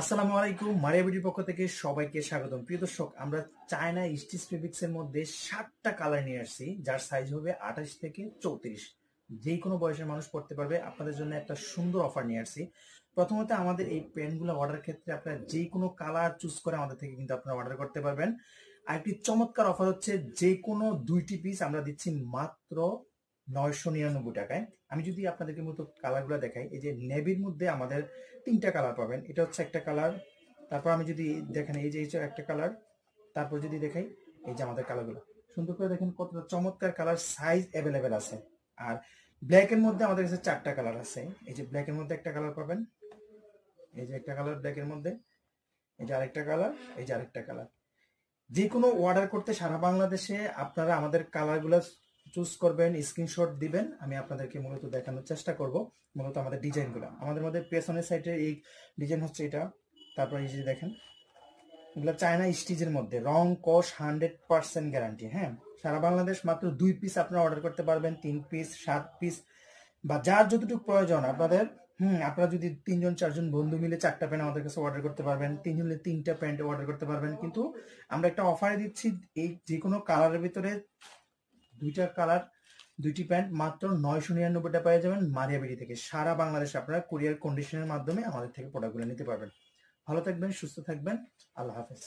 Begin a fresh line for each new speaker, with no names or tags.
আসসালামু আলাইকুম, মারিয়া বিডির পক্ষ থেকে সবাইকে স্বাগতম। প্রিয় দর্শক, আমরা চায়না স্টিচ ফেব্রিক্স এর মধ্যে 7টা কালার নিয়ে আসছি, যার সাইজ হবে 28 থেকে 34। যে কোনো বয়সের মানুষ পড়তে পারবে। আপনাদের জন্য একটা সুন্দর অফার নিয়ে আসছি। প্রথমত, আমাদের এই প্যান্টগুলো অর্ডার ক্ষেত্রে আপনারা যে কোনো কালার চুজ করে আমাদের থেকে কিন্তু আপনারা অর্ডার করতে পারবেন। আরেকটি চমৎকার অফার হচ্ছে, যে কোনো 2টি পিস আমরা দিচ্ছি মাত্র 999 টাকায়। আমি যদি আপনাদেরকে মতো কালারগুলো দেখাই, এই যে নেভির মধ্যে আমাদের 3টা কালার পাবেন। এটা হচ্ছে একটা কালার। তারপর আমি যদি দেখেন, এই যে একটা কালার। তারপর যদি দেখাই, এই যে আমাদের কালারগুলো সুন্দর করে দেখেন, কতটা চমৎকার কালার, সাইজ অ্যাভেলেবেল আছে। আর ব্ল্যাক এর মধ্যে আমাদের কাছে 4টা কালার আছে। এই যে ব্ল্যাক এর মধ্যে একটা কালার পাবেন, এই যে একটা কালার ব্ল্যাক এর মধ্যে, এই যে আরেকটা কালার, এই যে আরেকটা কালার। যে কোনো অর্ডার করতে সারা বাংলাদেশে আপনারা আমাদের কালারগুলো চুজ করবেন, স্ক্রিনশট দিবেন, আমি আপনাদেরকে মূলত দেখানোর চেষ্টা করব। মূলত আমাদের ডিজাইনগুলো, আমাদের মধ্যে পেছনের সাইডে এই ডিজাইন হচ্ছে এটা। তারপর এই যে দেখেন, এগুলো চায়না স্টিচের মধ্যে, রং কস 100% গ্যারান্টি। হ্যাঁ, সারা বাংলাদেশ মাত্র 2 পিস আপনারা অর্ডার করতে পারবেন, 3 পিস, 7 পিস, বা যার যতটুকু প্রয়োজন আপনাদের। আপনারা যদি 3-4জন বন্ধু মিলে 4টা প্যান্ট আমাদের কাছে অর্ডার করতে পারবেন, 3 হলে 3টা প্যান্ট অর্ডার করতে পারবেন। কিন্তু আমরা একটা অফারে দিচ্ছি, এই যে কোনো কালারের ভিতরে 2টা কালার, 2টি প্যান্ট মাত্র 999 পেয়ে যাবেন মারিয়া বিডি থেকে। সারা বাংলাদেশে আপনারা কুরিয়ার কন্ডিশনের মাধ্যমে আমাদের থেকে প্রোডাক্টগুলো নিতে পারবেন। ভালো থাকবেন, সুস্থ থাকবেন, আল্লাহ হাফেজ।